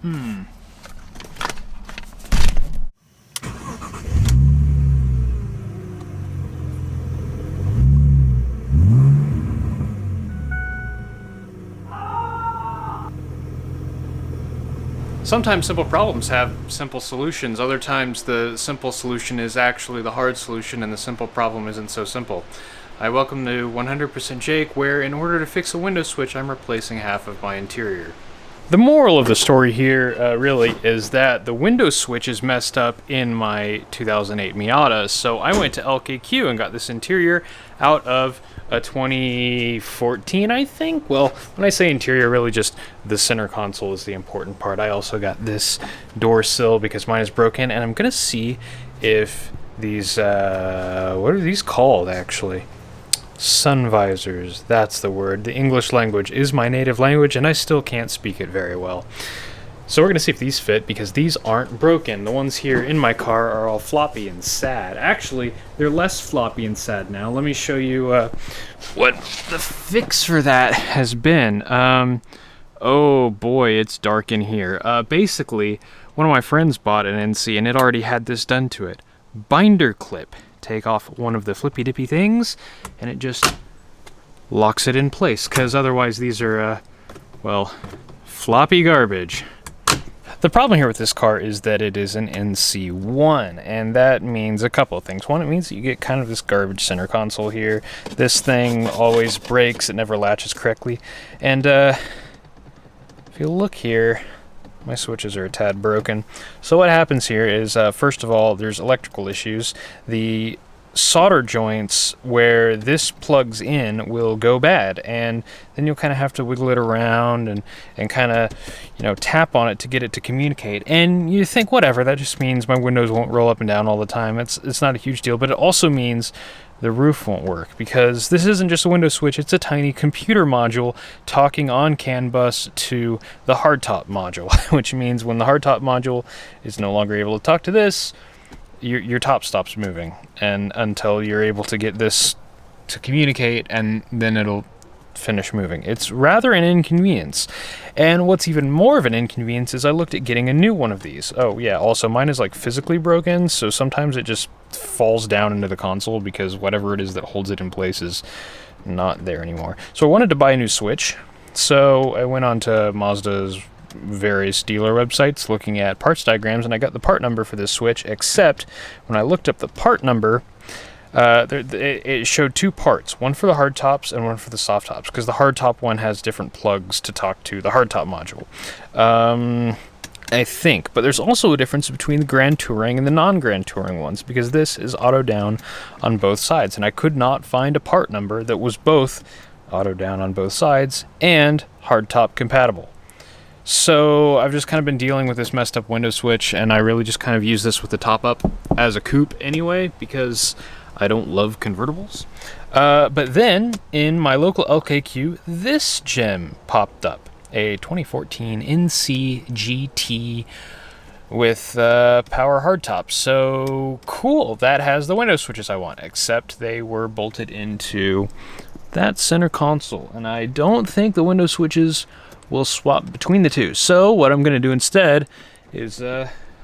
Sometimes simple problems have simple solutions. Other times the simple solution is actually the hard solution and the simple problem isn't so simple. Hi, welcome to 100% Jake, where in order to fix a window switch, I'm replacing half of my interior. The moral of the story here really is that the window switch is messed up in my 2008 Miata, so I went to LKQ and got this interior out of a 2014, I think. Well, when I say interior, really just the center console is the important part. I also got this door sill because mine is broken, and I'm gonna see if these, what are these called actually? Sun visors, that's the word. The English language is my native language, and I still can't speak it very well. So we're gonna see if these fit, because these aren't broken. The ones here in my car are all floppy and sad. Actually, they're less floppy and sad now. Let me show you what the fix for that has been. Oh boy, it's dark in here. Basically, one of my friends bought an NC, and it already had this done to it. Binder clip. Take off one of the flippy dippy things and it just locks it in place, because otherwise these are well, floppy garbage. The problem here with this car is that it is an NC1, and that means a couple of things. One, it means that you get kind of this garbage center console here. This thing always breaks, it never latches correctly, and if you look here, my switches are a tad broken. So what happens here is, first of all, there's electrical issues. The solder joints where this plugs in will go bad, and then you'll kind of have to wiggle it around and kind of, you know, tap on it to get it to communicate. And you think, whatever, that just means my windows won't roll up and down all the time. It's not a huge deal, but it also means the roof won't work, because this isn't just a window switch, it's a tiny computer module talking on CAN bus to the hardtop module, which means when the hardtop module is no longer able to talk to this, your top stops moving, and until you're able to get this to communicate, and then it'll finish moving. It's rather an inconvenience. And what's even more of an inconvenience is I looked at getting a new one of these. Oh yeah, also mine is like physically broken, so sometimes it just falls down into the console because whatever it is that holds it in place is not there anymore. So I wanted to buy a new switch, so I went on to Mazda's various dealer websites looking at parts diagrams, and I got the part number for this switch, except when I looked up the part number, it showed two parts, one for the hard tops and one for the soft tops, because the hard top one has different plugs to talk to the hard top module, I think. But there's also a difference between the Grand Touring and the non-Grand Touring ones, because this is auto down on both sides, and I could not find a part number that was both auto down on both sides and hard top compatible. So I've just kind of been dealing with this messed up window switch, and I really just kind of use this with the top up as a coupe anyway, because I don't love convertibles. But then in my local LKQ, this gem popped up, a 2014 NC GT with power hardtop. So cool, that has the window switches I want, except they were bolted into that center console, and I don't think the window switches will swap between the two. So what I'm going to do instead is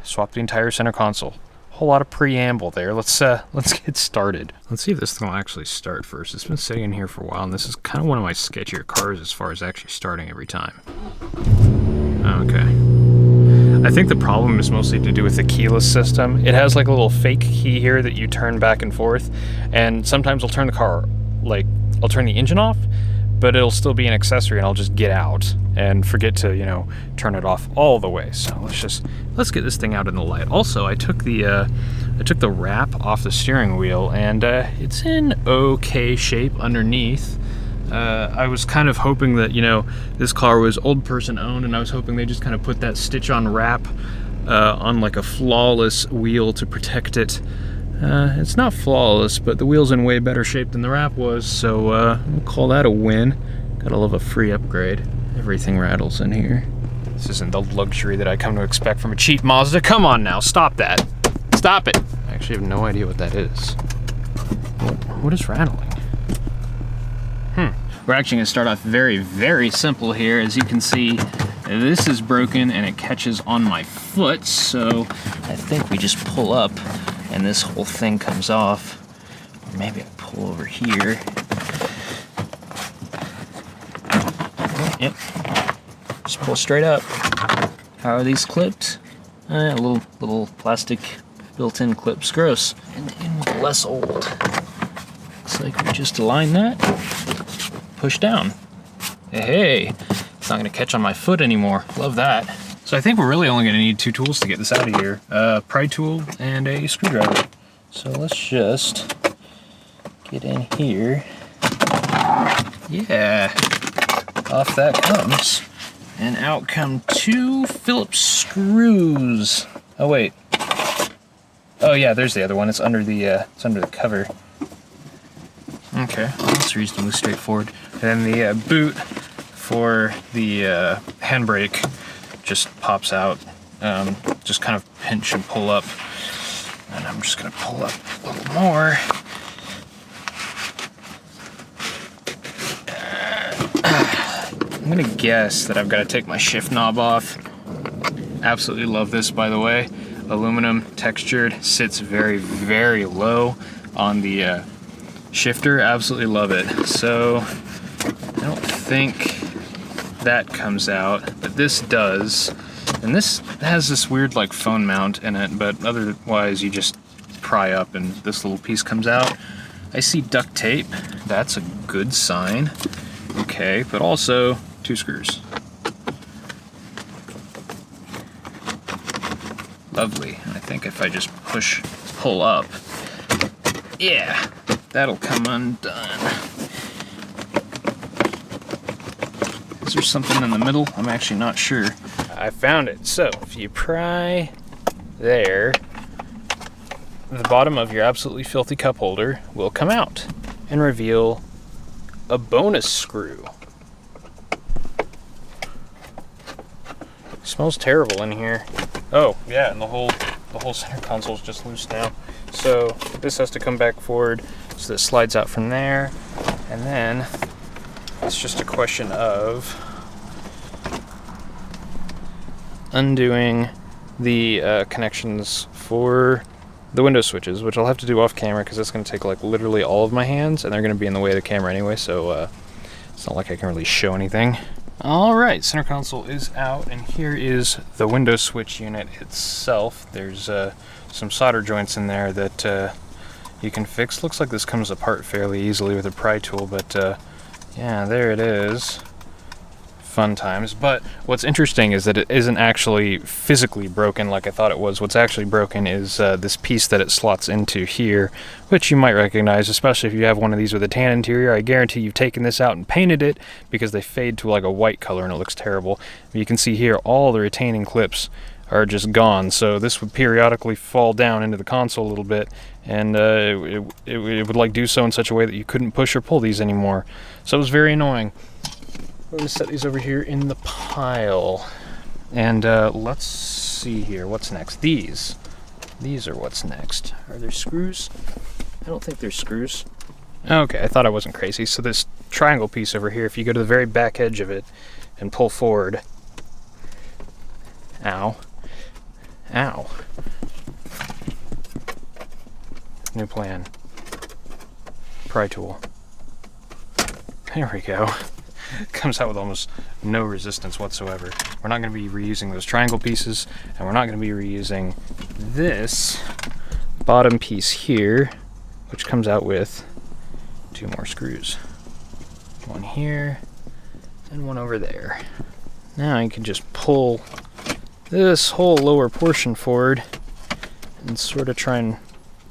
swap the entire center console. Whole lot of preamble there. Let's get started. Let's see if this thing will actually start first. It's been sitting in here for a while, and this is kind of one of my sketchier cars as far as actually starting every time. Okay. I think the problem is mostly to do with the keyless system. It has like a little fake key here that you turn back and forth, and sometimes I'll turn the car, like, I'll turn the engine off, but it'll still be an accessory, and I'll just get out and forget to, you know, turn it off all the way. So let's get this thing out in the light. Also, I took the wrap off the steering wheel, and it's in okay shape underneath. I was kind of hoping that, you know, this car was old person owned, and I was hoping they just kind of put that stitch on wrap on like a flawless wheel to protect it. It's not flawless, but the wheel's in way better shape than the wrap was, so we'll call that a win. Gotta love a free upgrade. Everything rattles in here. This isn't the luxury that I come to expect from a cheap Mazda. Come on now, stop that. Stop it. I actually have no idea what that is. What is rattling? We're actually gonna start off very, very simple here. As you can see, This is broken and it catches on my foot, so I think we just pull up and this whole thing comes off. Or maybe I pull over here. Yep, just pull straight up. How are these clipped? A little plastic built-in clips. Gross. And less old. Looks like we just align that. Push down. Hey, it's not gonna catch on my foot anymore. Love that. So I think we're really only gonna need 2 tools to get this out of here. A pry tool and a screwdriver. So let's just get in here. Yeah, off that comes. And out come 2 Phillips screws. Oh wait. Oh yeah, there's the other one. It's under the cover. Okay, that's reasonably straightforward. And then the boot for the handbrake just pops out. Just kind of pinch and pull up. And I'm just gonna pull up a little more. I'm gonna guess that I've got to take my shift knob off. Absolutely love this, by the way. Aluminum textured, sits very, very low on the shifter. Absolutely love it. So I don't think that comes out, but this does. And this has this weird like phone mount in it, but otherwise you just pry up and this little piece comes out. I see duct tape. That's a good sign. Okay, but also 2 screws. Lovely. I think if I just pull up, yeah, that'll come undone. Is there something in the middle? I'm actually not sure. I found it. So if you pry there, the bottom of your absolutely filthy cup holder will come out and reveal a bonus screw. Smells terrible in here. Oh yeah, and the whole center console is just loose now. So this has to come back forward, so that slides out from there, and then it's just a question of undoing the connections for the window switches, which I'll have to do off camera because it's going to take like literally all of my hands, and they're going to be in the way of the camera anyway, so it's not like I can really show anything. Alright, center console is out, and here is the window switch unit itself. There's some solder joints in there that you can fix. Looks like this comes apart fairly easily with a pry tool, but yeah, there it is. Fun times. But what's interesting is that it isn't actually physically broken like I thought it was. What's actually broken is this piece that it slots into here, which you might recognize, especially if you have one of these with a tan interior. I guarantee you've taken this out and painted it, because they fade to like a white color and it looks terrible. You can see here all the retaining clips are just gone, so this would periodically fall down into the console a little bit, and it would like do so in such a way that you couldn't push or pull these anymore. So it was very annoying. We're going to set these over here in the pile. And let's see here. What's next? These are what's next. Are there screws? I don't think there's screws. Okay, I thought I wasn't crazy. So this triangle piece over here, if you go to the very back edge of it and pull forward. Ow. Ow. New plan. Pry tool. There we go. Comes out with almost no resistance whatsoever. We're not going to be reusing those triangle pieces, and we're not going to be reusing this bottom piece here, which comes out with 2 more screws. One here, and one over there. Now you can just pull this whole lower portion forward and sort of try and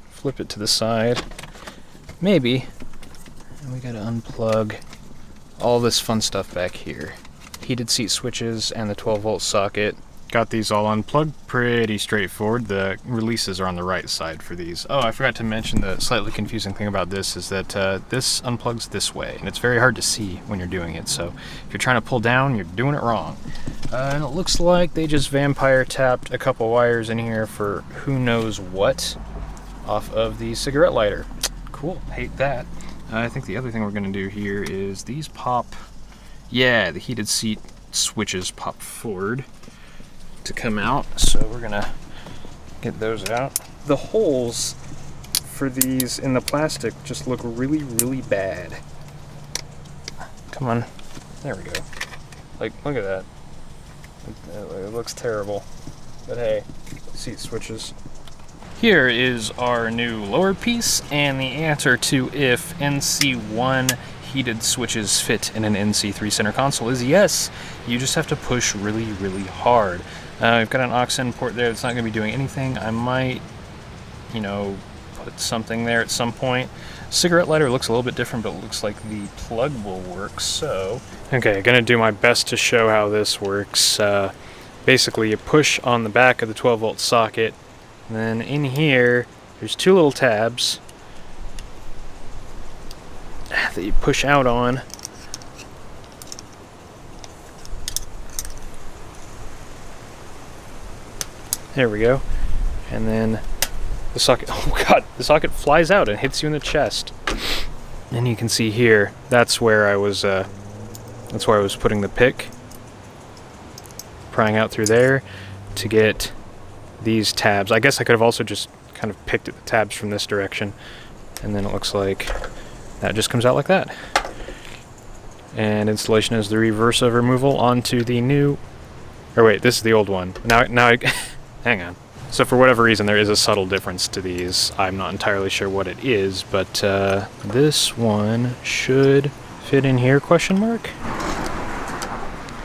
flip it to the side. Maybe. And we got to unplug all this fun stuff back here. Heated seat switches and the 12-volt socket. Got these all unplugged. Pretty straightforward. The releases are on the right side for these. Oh, I forgot to mention the slightly confusing thing about this is that this unplugs this way, and it's very hard to see when you're doing it, so if you're trying to pull down, you're doing it wrong. And it looks like they just vampire tapped a couple wires in here for who knows what off of the cigarette lighter. Cool, hate that. I think the other thing we're going to do here is these pop, yeah, the heated seat switches pop forward to come out, so we're gonna get those out. The holes for these in the plastic just look really, really bad. Come on, there we go. Like, look at that. It looks terrible, but hey, seat switches. Here is our new lower piece, and the answer to if NC1 heated switches fit in an NC3 center console is yes. You just have to push really, really hard. We've got an aux in port there that's not going to be doing anything. I might, you know, put something there at some point. Cigarette lighter looks a little bit different, but it looks like the plug will work, so... Okay, gonna do my best to show how this works. Basically, you push on the back of the 12-volt socket, and then in here, there's two little tabs that you push out on. There we go. And then the socket, oh god, the socket flies out and hits you in the chest. And you can see here, that's where I was putting the pick, prying out through there to get these tabs. I guess I could have also just kind of picked at the tabs from this direction, and then it looks like that just comes out like that. And installation is the reverse of removal onto the new, or wait, this is the old one. Now hang on. So for whatever reason, there is a subtle difference to these. I'm not entirely sure what it is, but this one should fit in here, question mark?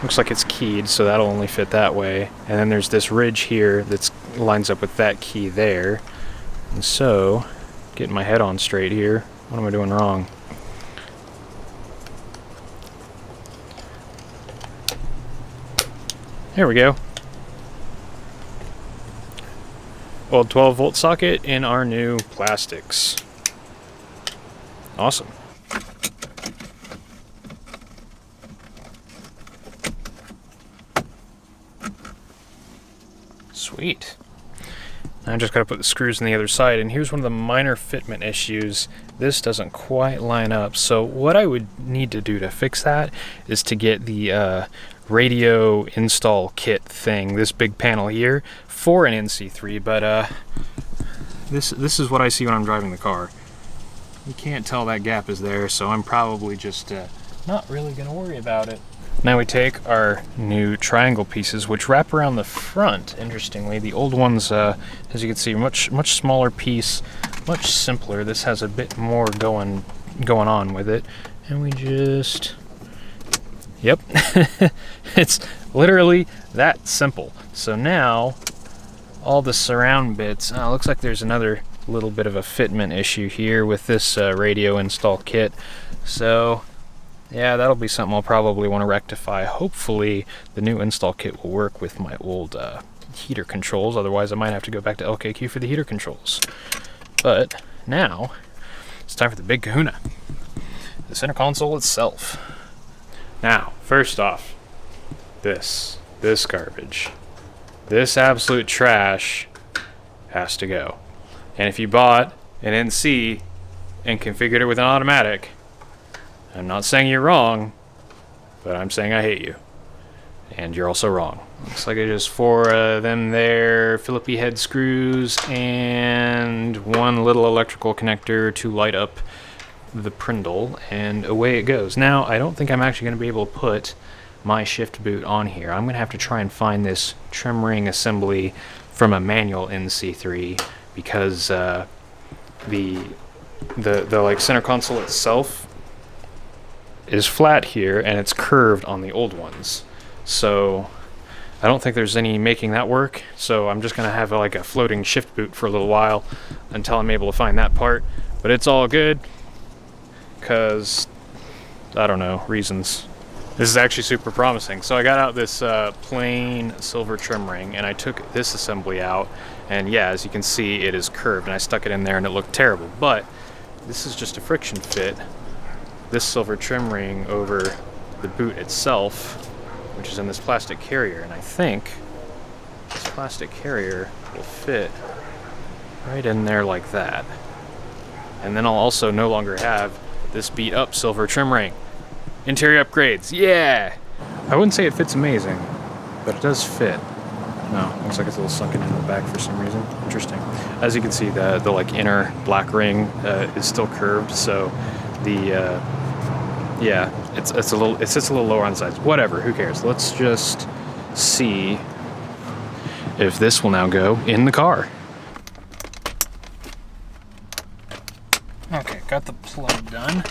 Looks like it's keyed, so that'll only fit that way. And then there's this ridge here that lines up with that key there. And so, getting my head on straight here, what am I doing wrong? There we go. Old 12-volt socket in our new plastics. Awesome. Sweet. I just gotta put the screws on the other side, and here's one of the minor fitment issues. This doesn't quite line up, so what I would need to do to fix that is to get the radio install kit thing, this big panel here, for an NC3, but this is what I see when I'm driving the car. You can't tell that gap is there, so I'm probably just not really gonna worry about it. Now we take our new triangle pieces, which wrap around the front, interestingly. The old ones, as you can see, much smaller piece, much simpler. This has a bit more going on with it. And we just... Yep. It's literally that simple. So now, all the surround bits... looks like there's another little bit of a fitment issue here with this radio install kit. So... yeah, that'll be something I'll probably want to rectify. Hopefully, the new install kit will work with my old heater controls. Otherwise, I might have to go back to LKQ for the heater controls. But now, it's time for the big kahuna. The center console itself. Now, first off, this garbage. This absolute trash has to go. And if you bought an NC and configured it with an automatic, I'm not saying you're wrong, but I'm saying I hate you. And you're also wrong. Looks like it's just four of them there, Phillips head screws, and one little electrical connector to light up the Prindle, and away it goes. Now, I don't think I'm actually going to be able to put my shift boot on here. I'm going to have to try and find this trim ring assembly from a manual NC3, because the like center console itself is flat here, and it's curved on the old ones. So I don't think there's any making that work, so I'm just gonna have like a floating shift boot for a little while until I'm able to find that part. But it's all good, because I don't know, reasons. This is actually super promising. So I got out this plain silver trim ring, and I took this assembly out, and yeah, as you can see, it is curved, and I stuck it in there and it looked terrible. But this is just a friction fit this silver trim ring over the boot itself, which is in this plastic carrier, and I think this plastic carrier will fit right in there like that. And then I'll also no longer have this beat up silver trim ring. Interior upgrades, yeah! I wouldn't say it fits amazing, but it does fit. No, looks like it's a little sunken in the back for some reason. Interesting. As you can see, the like inner black ring is still curved, so the yeah, it sits a little lower on the sides. Whatever, who cares? Let's just see if this will now go in the car. Okay, got the plug done.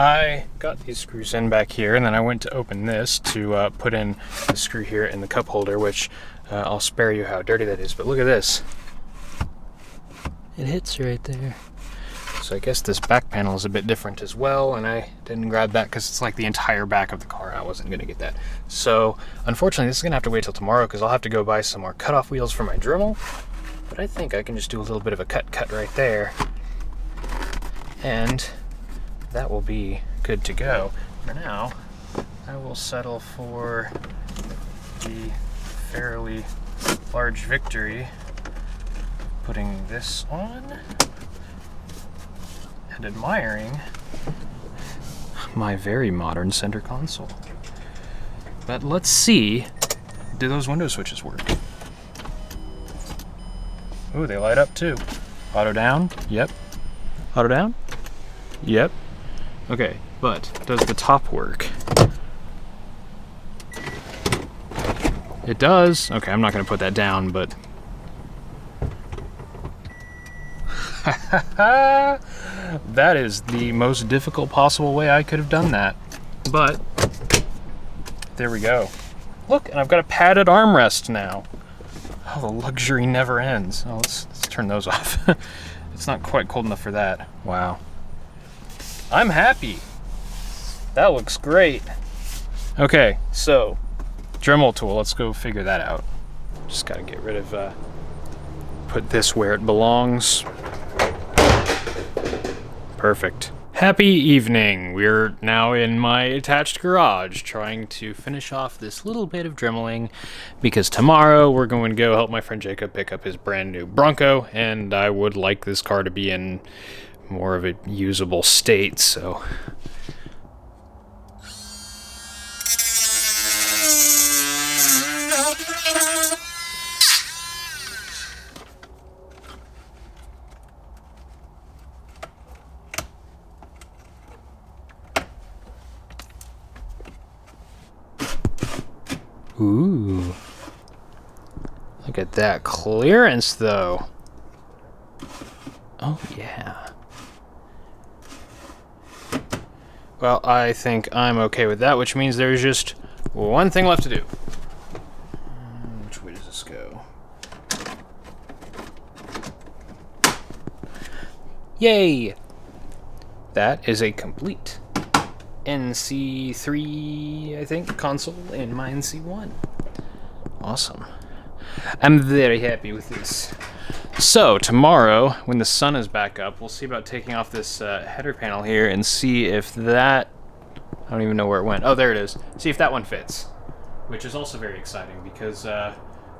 I got these screws in back here, and then I went to open this to put in the screw here in the cup holder, which I'll spare you how dirty that is, but look at this. It hits right there. So I guess this back panel is a bit different as well, and I didn't grab that because it's like the entire back of the car. I wasn't going to get that. So unfortunately, this is going to have to wait till tomorrow because I'll have to go buy some more cutoff wheels for my Dremel, but I think I can just do a little bit of a cut right there, and that will be good to go. For now, I will settle for the fairly large victory, putting this on and admiring my very modern center console. But let's see, do those window switches work? Ooh, they light up too. Auto down? Yep. Auto down? Yep. Okay, but does the top work? It does. Okay, I'm not going to put that down, but... that is the most difficult possible way I could have done that. But, there we go. Look, and I've got a padded armrest now. Oh, the luxury never ends. Oh, let's turn those off. It's not quite cold enough for that. Wow. I'm happy. That looks great. Okay, so Dremel tool, let's go figure that out. Just gotta get rid of, put this where it belongs. Perfect. Happy evening. We're now in my attached garage trying to finish off this little bit of dremeling because tomorrow we're going to go help my friend Jacob pick up his brand new Bronco, and I would like this car to be in more of a usable state, so... Ooh. Look at that clearance, though. Oh, yeah. Well, I think I'm okay with that, which means there's just one thing left to do. Which way does this go? Yay! That is a complete NC3, I think, console in my NC1. Awesome. I'm very happy with this. So, tomorrow, when the sun is back up, we'll see about taking off this header panel here and see if that... I don't even know where it went. Oh, there it is. See if that one fits. Which is also very exciting because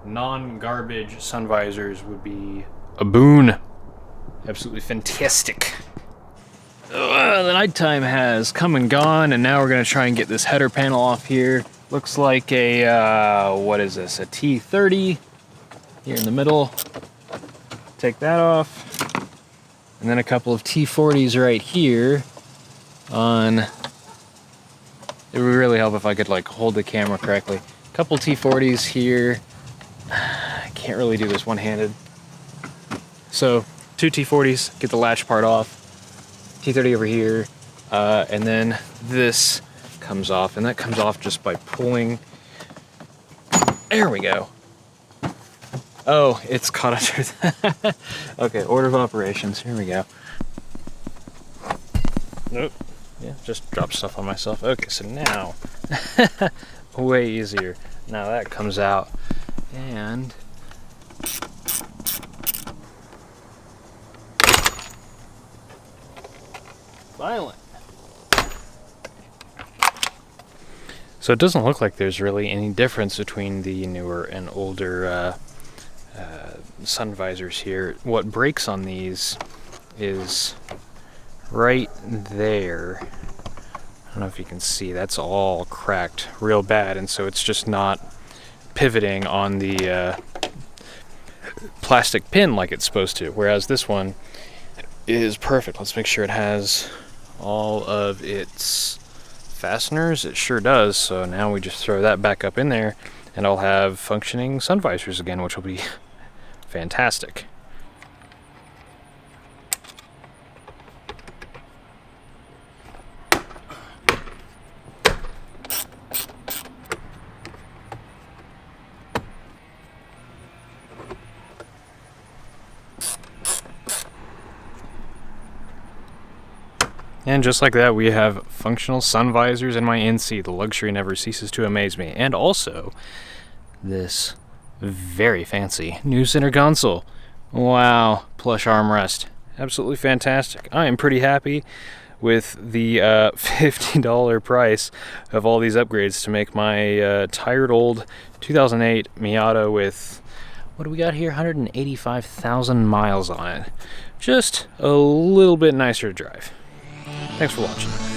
non-garbage sun visors would be a boon. Absolutely fantastic. The nighttime has come and gone, and now we're going to try and get this header panel off here. Looks like a, what is this, a T30 here in the middle. Take that off. And then a couple of T40s right here on... It would really help if I could like hold the camera correctly. A couple T40s here. I can't really do this one-handed. So, two T40s, get the latch part off. T30 over here, and then this comes off, and that comes off just by pulling. There we go. Oh, it's caught under that. Okay, order of operations. Here we go. Nope. Yeah, just drop stuff on myself. Okay, so now, way easier. Now that comes out, and violent. So it doesn't look like there's really any difference between the newer and older sun visors here. What breaks on these is right there. I don't know if you can see, that's all cracked real bad, and so it's just not pivoting on the plastic pin like it's supposed to, whereas this one is perfect. Let's make sure it has all of its fasteners. It sure does. So now we just throw that back up in there and I'll have functioning sun visors again, which will be fantastic. And just like that, we have functional sun visors in my NC. The luxury never ceases to amaze me. And also, this very fancy new center console. Wow, plush armrest. Absolutely fantastic. I am pretty happy with the $50 price of all these upgrades to make my tired old 2008 Miata with, what do we got here, 185,000 miles on it. Just a little bit nicer to drive. Thanks for watching.